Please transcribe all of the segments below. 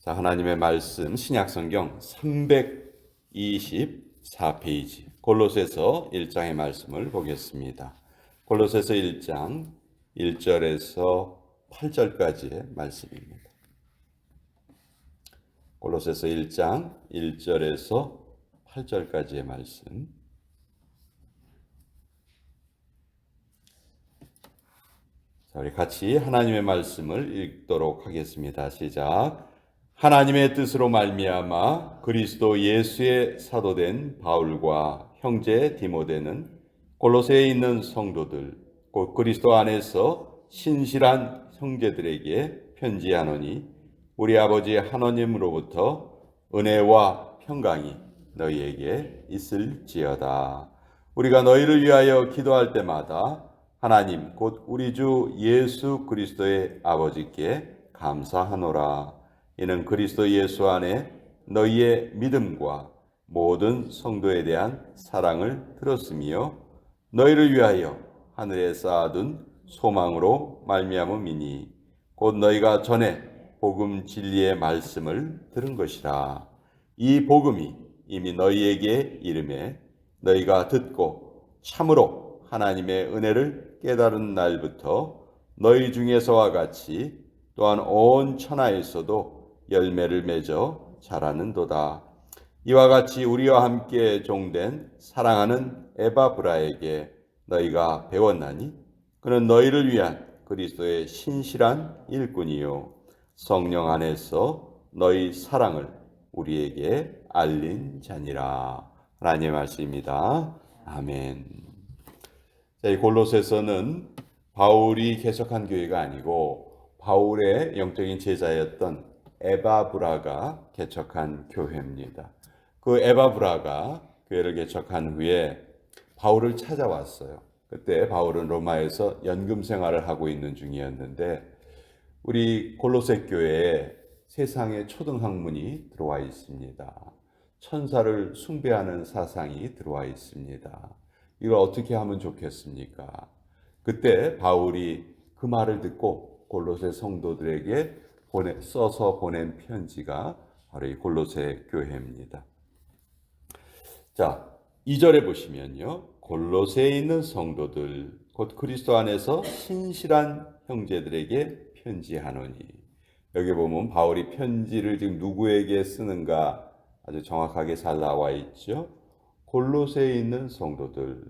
자, 하나님의 말씀 신약성경 324페이지 골로새서 1장의 말씀을 보겠습니다. 골로새서 1장 1절에서 8절까지의 말씀입니다. 골로새서 1장 1절에서 8절까지의 말씀. 자, 우리 같이 하나님의 말씀을 읽도록 하겠습니다. 시작. 하나님의 뜻으로 말미암아 그리스도 예수의 사도된 바울과 형제 디모데는 골로새에 있는 성도들 곧 그리스도 안에서 신실한 형제들에게 편지하노니 우리 아버지 하나님으로부터 은혜와 평강이 너희에게 있을지어다. 우리가 너희를 위하여 기도할 때마다 하나님 곧 우리 주 예수 그리스도의 아버지께 감사하노라. 이는 그리스도 예수 안에 너희의 믿음과 모든 성도에 대한 사랑을 들었으며 너희를 위하여 하늘에 쌓아둔 소망으로 말미암음이니 곧 너희가 전에 복음 진리의 말씀을 들은 것이라. 이 복음이 이미 너희에게 이름에 너희가 듣고 참으로 하나님의 은혜를 깨달은 날부터 너희 중에서와 같이 또한 온 천하에서도 열매를 맺어 자라는도다. 이와 같이 우리와 함께 종된 사랑하는 에바브라에게 너희가 배웠나니 그는 너희를 위한 그리스도의 신실한 일꾼이요 성령 안에서 너희 사랑을 우리에게 알린 자니라. 하나님의 말씀입니다. 아멘. 자, 이 골로새서는 바울이 개척한 교회가 아니고 바울의 영적인 제자였던 에바브라가 개척한 교회입니다. 그 에바브라가 교회를 개척한 후에 바울을 찾아왔어요. 그때 바울은 로마에서 연금 생활을 하고 있는 중이었는데 우리 골로새 교회에 세상의 초등학문이 들어와 있습니다. 천사를 숭배하는 사상이 들어와 있습니다. 이걸 어떻게 하면 좋겠습니까? 그때 바울이 그 말을 듣고 골로새 성도들에게 써서 보낸 편지가 바로 이 골로새 교회입니다. 자, 2절에 보시면요. 골로새에 있는 성도들 곧 그리스도 안에서 신실한 형제들에게 편지하노니. 여기 보면 바울이 편지를 지금 누구에게 쓰는가 아주 정확하게 잘 나와 있죠. 골로새에 있는 성도들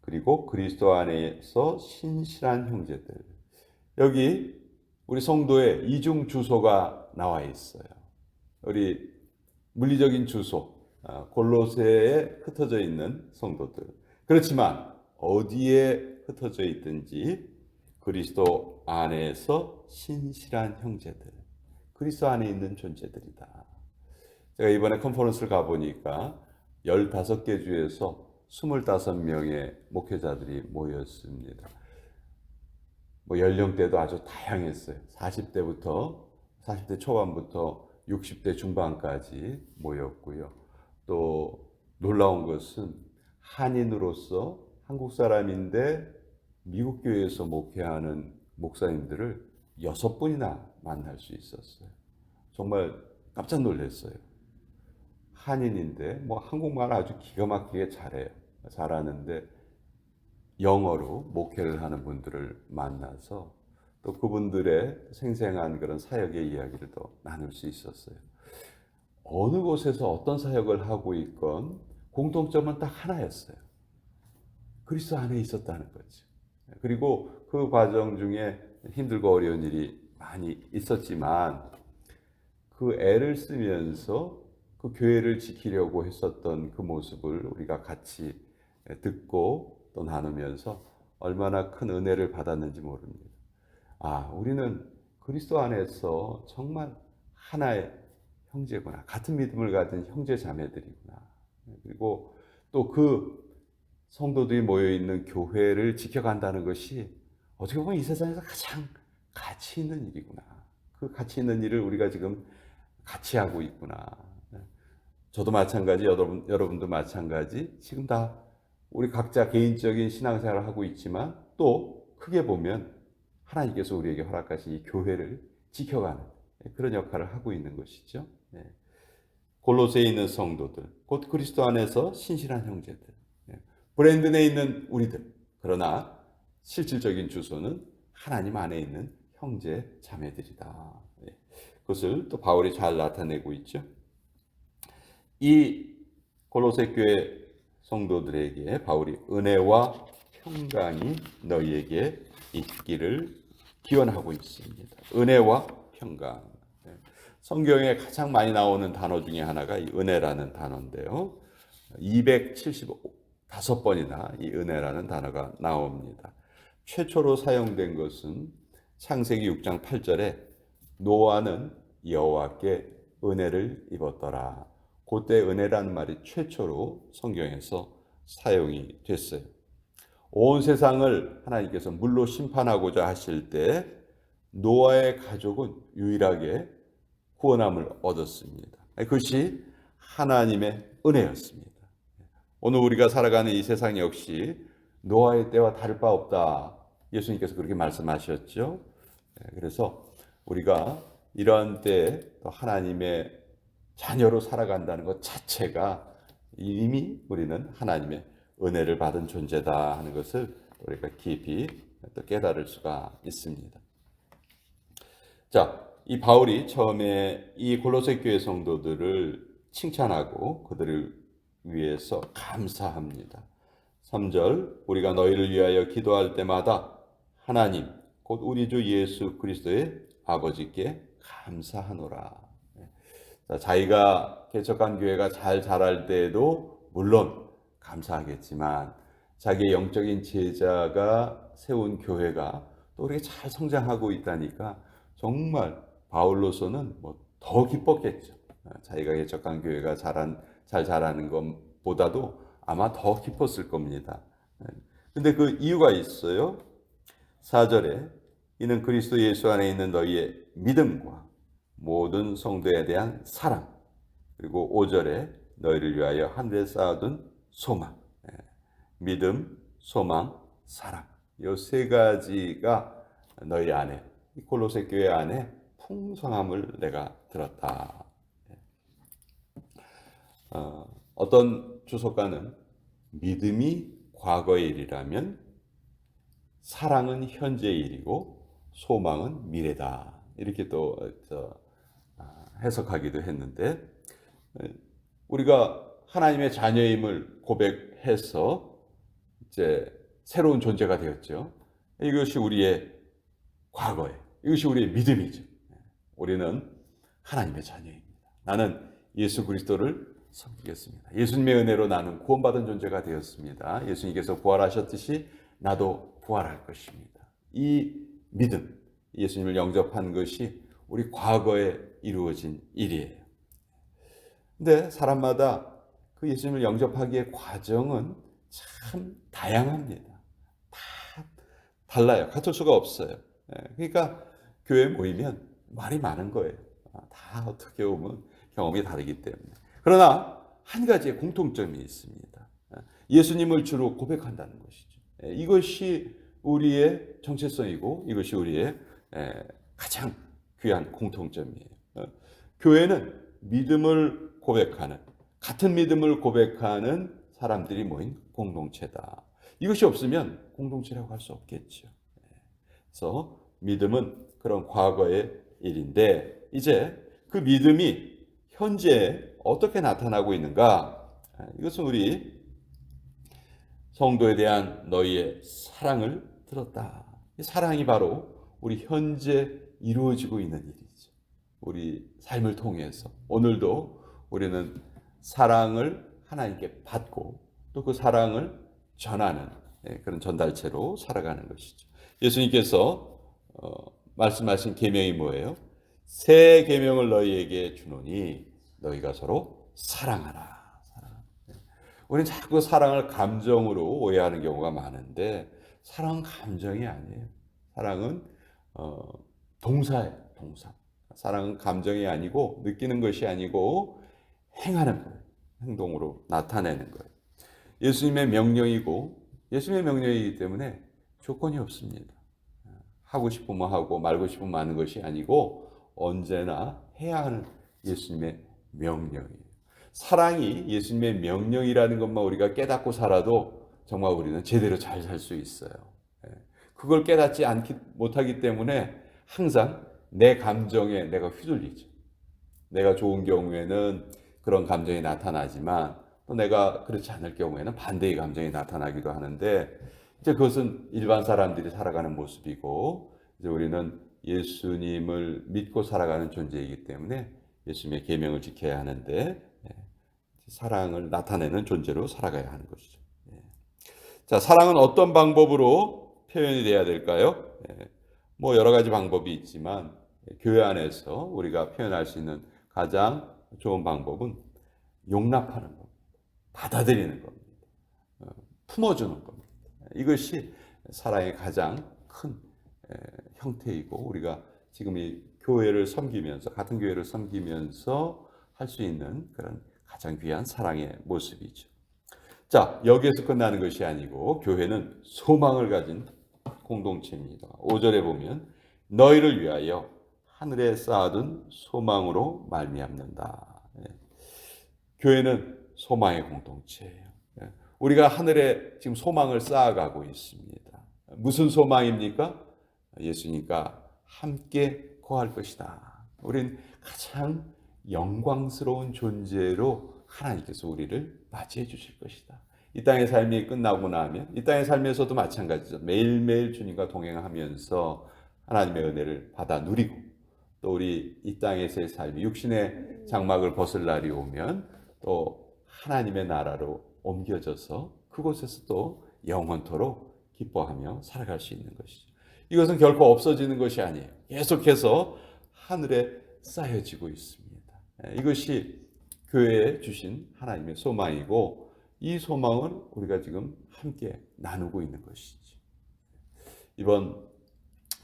그리고 그리스도 안에서 신실한 형제들. 여기 우리 성도의 이중 주소가 나와 있어요. 우리 물리적인 주소, 골로새에 흩어져 있는 성도들. 그렇지만 어디에 흩어져 있든지 그리스도 안에서 신실한 형제들, 그리스도 안에 있는 존재들이다. 제가 이번에 컨퍼런스를 가보니까 15개 주에서 25명의 목회자들이 모였습니다. 연령대도 아주 다양했어요. 40대 초반부터 60대 중반까지 모였고요. 또 놀라운 것은 한인으로서 한국 사람인데 미국 교회에서 목회하는 목사님들을 6분이나 만날 수 있었어요. 정말 깜짝 놀랐어요. 한인인데 한국말 아주 기가 막히게 잘하는데 영어로 목회를 하는 분들을 만나서 또 그분들의 생생한 그런 사역의 이야기를 또 나눌 수 있었어요. 어느 곳에서 어떤 사역을 하고 있건 공통점은 딱 하나였어요. 그리스도 안에 있었다는 거죠. 그리고 그 과정 중에 힘들고 어려운 일이 많이 있었지만 그 애를 쓰면서 그 교회를 지키려고 했었던 그 모습을 우리가 같이 듣고 또 나누면서 얼마나 큰 은혜를 받았는지 모릅니다. 우리는 그리스도 안에서 정말 하나의 형제구나. 같은 믿음을 가진 형제 자매들이구나. 그리고 또 그 성도들이 모여있는 교회를 지켜간다는 것이 어떻게 보면 이 세상에서 가장 가치 있는 일이구나. 그 가치 있는 일을 우리가 지금 같이 하고 있구나. 저도 마찬가지, 여러분도 마찬가지. 지금 다 우리 각자 개인적인 신앙생활을 하고 있지만 또 크게 보면 하나님께서 우리에게 허락하신 이 교회를 지켜가는 그런 역할을 하고 있는 것이죠. 예. 골로새에 있는 성도들, 곧 그리스도 안에서 신실한 형제들, 예. 브랜든에 있는 우리들. 그러나 실질적인 주소는 하나님 안에 있는 형제 자매들이다. 예. 그것을 또 바울이 잘 나타내고 있죠. 이 골로새 교회 성도들에게 바울이 은혜와 평강이 너희에게 있기를 기원하고 있습니다. 은혜와 평강. 성경에 가장 많이 나오는 단어 중에 하나가 이 은혜라는 단어인데요. 275번이나 이 은혜라는 단어가 나옵니다. 최초로 사용된 것은 창세기 6장 8절에 노아는 여호와께 은혜를 입었더라. 그때 은혜라는 말이 최초로 성경에서 사용이 됐어요. 온 세상을 하나님께서 물로 심판하고자 하실 때 노아의 가족은 유일하게 구원함을 얻었습니다. 그것이 하나님의 은혜였습니다. 오늘 우리가 살아가는 이 세상 역시 노아의 때와 다를 바 없다. 예수님께서 그렇게 말씀하셨죠. 그래서 우리가 이러한 때에 하나님의 자녀로 살아간다는 것 자체가 이미 우리는 하나님의 은혜를 받은 존재다 하는 것을 우리가 깊이 또 깨달을 수가 있습니다. 자, 이 바울이 처음에 이 골로새 교회 성도들을 칭찬하고 그들을 위해서 감사합니다. 3절, 우리가 너희를 위하여 기도할 때마다 하나님 곧 우리 주 예수 그리스도의 아버지께 감사하노라. 자기가 개척한 교회가 잘 자랄 때에도 물론 감사하겠지만 자기의 영적인 제자가 세운 교회가 또 그렇게 잘 성장하고 있다니까 정말 바울로서는 더 기뻤겠죠. 자기가 개척한 교회가 잘 자라는 것보다도 아마 더 기뻤을 겁니다. 근데 그 이유가 있어요. 4절에 이는 그리스도 예수 안에 있는 너희의 믿음과 모든 성도에 대한 사랑, 그리고 5절에 너희를 위하여 하늘에 쌓아둔 소망, 믿음, 소망, 사랑, 이 세 가지가 너희 안에, 골로새 교회 안에 풍성함을 내가 들었다. 어떤 주석가는 믿음이 과거의 일이라면 사랑은 현재의 일이고 소망은 미래다. 이렇게 또 해석하기도 했는데, 우리가 하나님의 자녀임을 고백해서 이제 새로운 존재가 되었죠. 이것이 우리의 과거예요. 이것이 우리의 믿음이죠. 우리는 하나님의 자녀입니다. 나는 예수 그리스도를 섬기겠습니다. 예수님의 은혜로 나는 구원받은 존재가 되었습니다. 예수님께서 부활하셨듯이 나도 부활할 것입니다. 이 믿음, 예수님을 영접한 것이 우리 과거에 이루어진 일이에요. 근데 사람마다 그 예수님을 영접하기의 과정은 참 다양합니다. 다 달라요. 같을 수가 없어요. 그러니까 교회에 모이면 말이 많은 거예요. 다 어떻게 보면 경험이 다르기 때문에. 그러나 한 가지의 공통점이 있습니다. 예수님을 주로 고백한다는 것이죠. 이것이 우리의 정체성이고 이것이 우리의 가장 귀한 공통점이에요. 교회는 믿음을 고백하는, 같은 믿음을 고백하는 사람들이 모인 공동체다. 이것이 없으면 공동체라고 할 수 없겠죠. 그래서 믿음은 그런 과거의 일인데 이제 그 믿음이 현재 어떻게 나타나고 있는가? 이것은 우리 성도에 대한 너희의 사랑을 들었다. 이 사랑이 바로 우리 현재 이루어지고 있는 일이죠. 우리 삶을 통해서 오늘도 우리는 사랑을 하나님께 받고 또 그 사랑을 전하는 그런 전달체로 살아가는 것이죠. 예수님께서 말씀하신 계명이 뭐예요? 새 계명을 너희에게 주노니 너희가 서로 사랑하라. 우리는 자꾸 사랑을 감정으로 오해하는 경우가 많은데 사랑은 감정이 아니에요. 사랑은 동사예요. 동사. 사랑은 감정이 아니고 느끼는 것이 아니고 행하는 거예요. 행동으로 나타내는 거예요. 예수님의 명령이고 예수님의 명령이기 때문에 조건이 없습니다. 하고 싶으면 하고 말고 싶으면 마는 것이 아니고 언제나 해야 하는 예수님의 명령이에요. 사랑이 예수님의 명령이라는 것만 우리가 깨닫고 살아도 정말 우리는 제대로 잘 살 수 있어요. 예. 그걸 깨닫지 못하기 때문에 항상 내 감정에 내가 휘둘리죠. 내가 좋은 경우에는 그런 감정이 나타나지만 또 내가 그렇지 않을 경우에는 반대의 감정이 나타나기도 하는데, 이제 그것은 일반 사람들이 살아가는 모습이고, 이제 우리는 예수님을 믿고 살아가는 존재이기 때문에 예수님의 계명을 지켜야 하는데, 사랑을 나타내는 존재로 살아가야 하는 것이죠. 자, 사랑은 어떤 방법으로 표현이 돼야 될까요? 뭐 여러 가지 방법이 있지만 교회 안에서 우리가 표현할 수 있는 가장 좋은 방법은 용납하는 겁니다. 받아들이는 겁니다. 품어주는 겁니다. 이것이 사랑의 가장 큰 형태이고, 우리가 지금 이 교회를 섬기면서, 같은 교회를 섬기면서 할 수 있는 그런 가장 귀한 사랑의 모습이죠. 자, 여기에서 끝나는 것이 아니고 교회는 소망을 가진 공동체입니다. 5절에 보면 너희를 위하여 하늘에 쌓아둔 소망으로 말미암는다. 교회는 소망의 공동체예요. 우리가 하늘에 지금 소망을 쌓아가고 있습니다. 무슨 소망입니까? 예수님과 함께 거할 것이다. 우린 가장 영광스러운 존재로 하나님께서 우리를 맞이해 주실 것이다. 이 땅의 삶이 끝나고 나면, 이 땅의 삶에서도 마찬가지죠. 매일매일 주님과 동행하면서 하나님의 은혜를 받아 누리고, 또 우리 이 땅에서의 삶이 육신의 장막을 벗을 날이 오면 또 하나님의 나라로 옮겨져서 그곳에서 또 영원토록 기뻐하며 살아갈 수 있는 것이죠. 이것은 결코 없어지는 것이 아니에요. 계속해서 하늘에 쌓여지고 있습니다. 이것이 교회에 주신 하나님의 소망이고, 이 소망을 우리가 지금 함께 나누고 있는 것이죠. 이번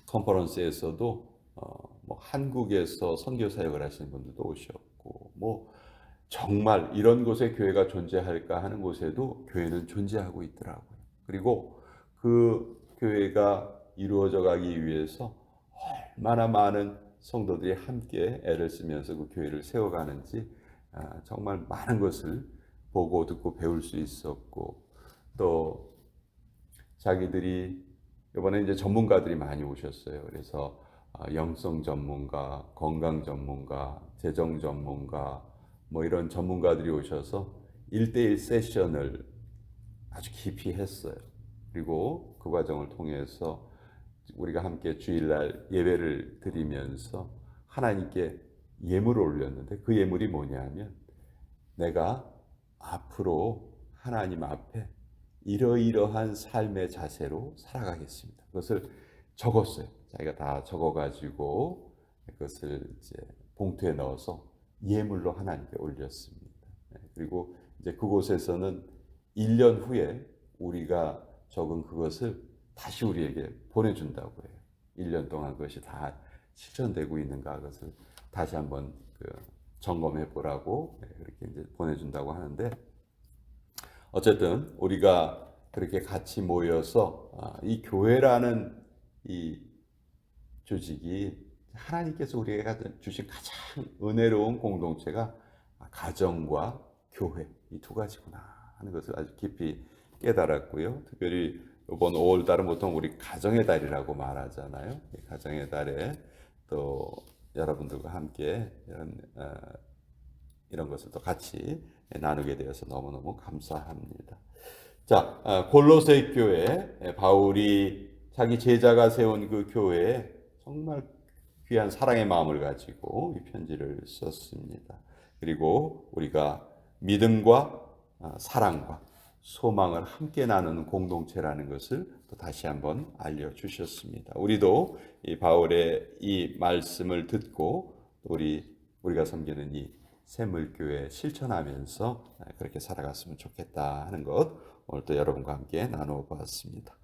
컨퍼런스에서도 뭐 한국에서 선교 사역을 하시는 분들도 오셨고, 뭐 정말 이런 곳에 교회가 존재할까 하는 곳에도 교회는 존재하고 있더라고요. 그리고 그 교회가 이루어져 가기 위해서 얼마나 많은 성도들이 함께 애를 쓰면서 그 교회를 세워가는지 정말 많은 것을 보고 듣고 배울 수 있었고, 또 자기들이 이번에 이제 전문가들이 많이 오셨어요. 그래서 영성 전문가, 건강 전문가, 재정 전문가, 뭐 이런 전문가들이 오셔서 1대1 세션을 아주 깊이 했어요. 그리고 그 과정을 통해서 우리가 함께 주일날 예배를 드리면서 하나님께 예물을 올렸는데, 그 예물이 뭐냐면 내가 앞으로 하나님 앞에 이러이러한 삶의 자세로 살아가겠습니다. 그것을 적었어요. 자기가 다 적어가지고 그것을 이제 봉투에 넣어서 예물로 하나님께 올렸습니다. 그리고 이제 그곳에서는 1년 후에 우리가 적은 그것을 다시 우리에게 보내준다고 해요. 1년 동안 그것이 다 실천되고 있는가, 그것을 다시 한번 점검해 보라고 그렇게 이제 보내준다고 하는데, 어쨌든 우리가 그렇게 같이 모여서 이 교회라는 이 조직이 하나님께서 우리에게 주신 가장 은혜로운 공동체가 가정과 교회, 이 두 가지구나 하는 것을 아주 깊이 깨달았고요. 특별히 이번 5월 달은 보통 우리 가정의 달이라고 말하잖아요. 가정의 달에 또 여러분들과 함께 이런 것을 또 같이 나누게 되어서 너무너무 감사합니다. 자, 골로새 교회, 바울이 자기 제자가 세운 그 교회에 정말 귀한 사랑의 마음을 가지고 이 편지를 썼습니다. 그리고 우리가 믿음과 사랑과 소망을 함께 나누는 공동체라는 것을 또 다시 한번 알려주셨습니다. 우리도 이 바울의 이 말씀을 듣고 우리가 섬기는 이 샘물교회 실천하면서 그렇게 살아갔으면 좋겠다 하는 것, 오늘 또 여러분과 함께 나누어 보았습니다.